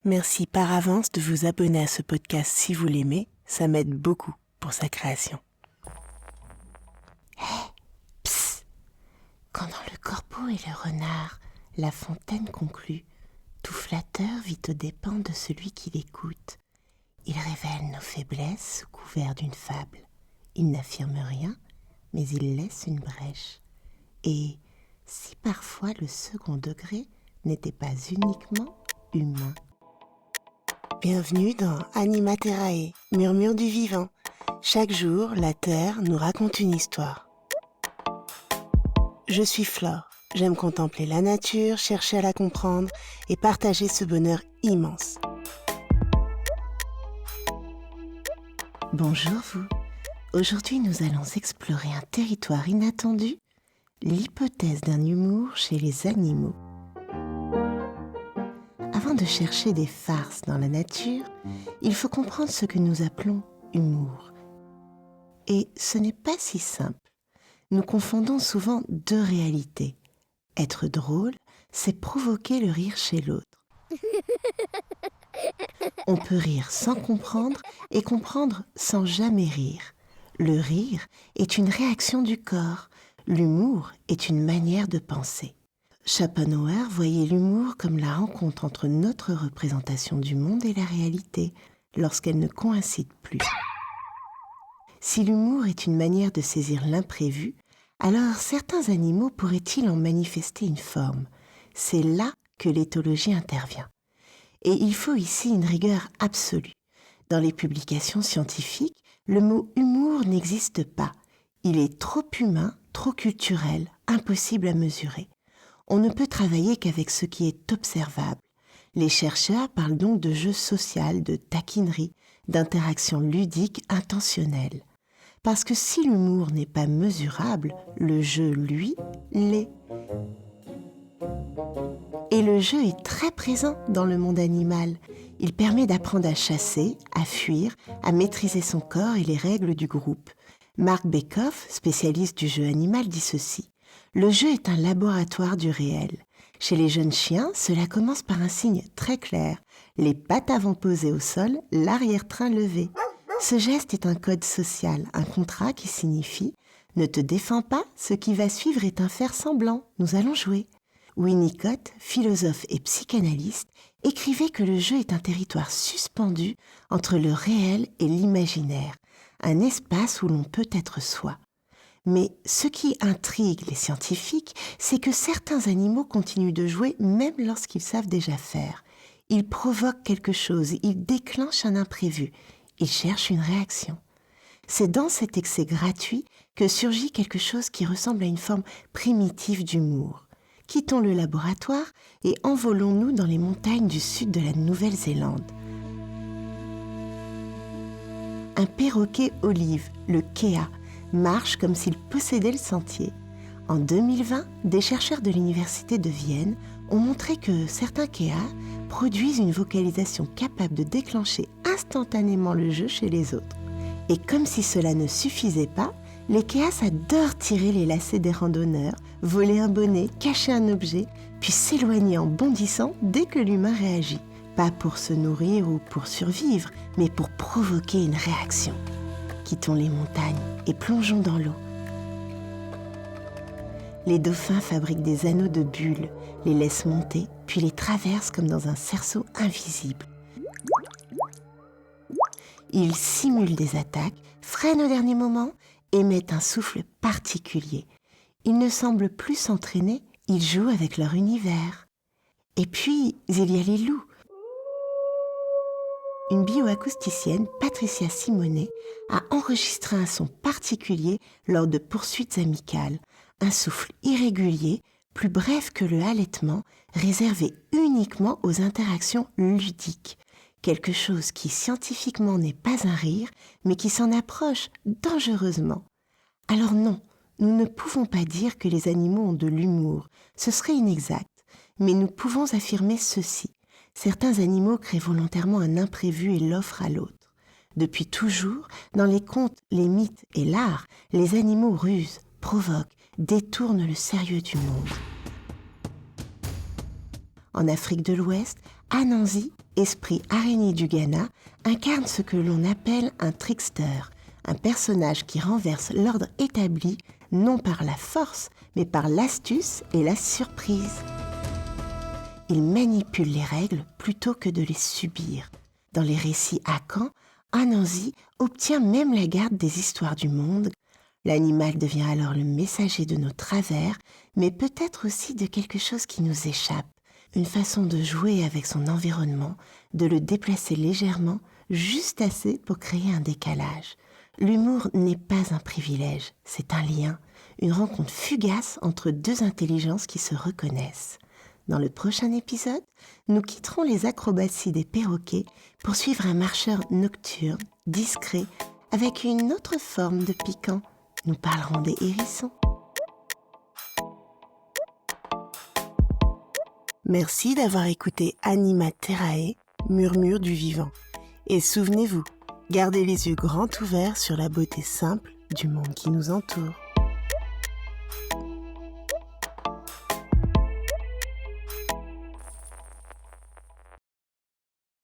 Merci par avance de vous abonner à ce podcast si vous l'aimez, ça m'aide beaucoup pour sa création. Psst. Quand dans le corbeau et le renard, La Fontaine conclut, tout flatteur vit aux dépens de celui qui l'écoute. Il révèle nos faiblesses sous couvert d'une fable. Il n'affirme rien, mais il laisse une brèche. Et si parfois le second degré n'était pas uniquement humain. Bienvenue dans Animaterae, murmure du vivant. Chaque jour, la Terre nous raconte une histoire. Je suis Flore. J'aime contempler la nature, chercher à la comprendre et partager ce bonheur immense. Bonjour vous. Aujourd'hui, nous allons explorer un territoire inattendu, l'hypothèse d'un humour chez les animaux. Avant de chercher des farces dans la nature, il faut comprendre ce que nous appelons humour. Et ce n'est pas si simple. Nous confondons souvent deux réalités. Être drôle, c'est provoquer le rire chez l'autre. On peut rire sans comprendre et comprendre sans jamais rire. Le rire est une réaction du corps. L'humour est une manière de penser. Schopenhauer voyait l'humour comme la rencontre entre notre représentation du monde et la réalité, lorsqu'elle ne coïncide plus. Si l'humour est une manière de saisir l'imprévu, alors certains animaux pourraient-ils en manifester une forme? C'est là que l'éthologie intervient. Et il faut ici une rigueur absolue. Dans les publications scientifiques, le mot humour n'existe pas. Il est trop humain, trop culturel, impossible à mesurer. On ne peut travailler qu'avec ce qui est observable. Les chercheurs parlent donc de jeu social, de taquinerie, d'interaction ludique intentionnelle. Parce que si l'humour n'est pas mesurable, le jeu, lui, l'est. Et le jeu est très présent dans le monde animal. Il permet d'apprendre à chasser, à fuir, à maîtriser son corps et les règles du groupe. Marc Bekoff, spécialiste du jeu animal, dit ceci. Le jeu est un laboratoire du réel. Chez les jeunes chiens, cela commence par un signe très clair. Les pattes avant posées au sol, l'arrière-train levé. Ce geste est un code social, un contrat qui signifie « Ne te défends pas, ce qui va suivre est un faire semblant, nous allons jouer ». Winnicott, philosophe et psychanalyste, écrivait que le jeu est un territoire suspendu entre le réel et l'imaginaire, un espace où l'on peut être soi. Mais ce qui intrigue les scientifiques, c'est que certains animaux continuent de jouer même lorsqu'ils savent déjà faire. Ils provoquent quelque chose, ils déclenchent un imprévu, ils cherchent une réaction. C'est dans cet excès gratuit que surgit quelque chose qui ressemble à une forme primitive d'humour. Quittons le laboratoire et envolons-nous dans les montagnes du sud de la Nouvelle-Zélande. Un perroquet olive, le kea, marche comme s'il possédait le sentier. En 2020, des chercheurs de l'université de Vienne ont montré que certains keas produisent une vocalisation capable de déclencher instantanément le jeu chez les autres. Et comme si cela ne suffisait pas, les keas adorent tirer les lacets des randonneurs, voler un bonnet, cacher un objet, puis s'éloigner en bondissant dès que l'humain réagit. Pas pour se nourrir ou pour survivre, mais pour provoquer une réaction. Quittons les montagnes et plongeons dans l'eau. Les dauphins fabriquent des anneaux de bulles, les laissent monter, puis les traversent comme dans un cerceau invisible. Ils simulent des attaques, freinent au dernier moment, émettent un souffle particulier. Ils ne semblent plus s'entraîner, ils jouent avec leur univers. Et puis, il y a les loups. Une bioacousticienne, Patricia Simonet, a enregistré un son particulier lors de poursuites amicales, un souffle irrégulier, plus bref que le halètement, réservé uniquement aux interactions ludiques. Quelque chose qui scientifiquement n'est pas un rire, mais qui s'en approche dangereusement. Alors non, nous ne pouvons pas dire que les animaux ont de l'humour, ce serait inexact, mais nous pouvons affirmer ceci. Certains animaux créent volontairement un imprévu et l'offrent à l'autre. Depuis toujours, dans les contes, les mythes et l'art, les animaux rusent, provoquent, détournent le sérieux du monde. En Afrique de l'Ouest, Anansi, esprit araignée du Ghana, incarne ce que l'on appelle un trickster, un personnage qui renverse l'ordre établi non par la force, mais par l'astuce et la surprise. Il manipule les règles plutôt que de les subir. Dans les récits Akan, Anansi obtient même la garde des histoires du monde. L'animal devient alors le messager de nos travers, mais peut-être aussi de quelque chose qui nous échappe. Une façon de jouer avec son environnement, de le déplacer légèrement, juste assez pour créer un décalage. L'humour n'est pas un privilège, c'est un lien, une rencontre fugace entre deux intelligences qui se reconnaissent. Dans le prochain épisode, nous quitterons les acrobaties des perroquets pour suivre un marcheur nocturne, discret, avec une autre forme de piquant. Nous parlerons des hérissons. Merci d'avoir écouté Anima Terrae, murmure du vivant. Et souvenez-vous, gardez les yeux grands ouverts sur la beauté simple du monde qui nous entoure.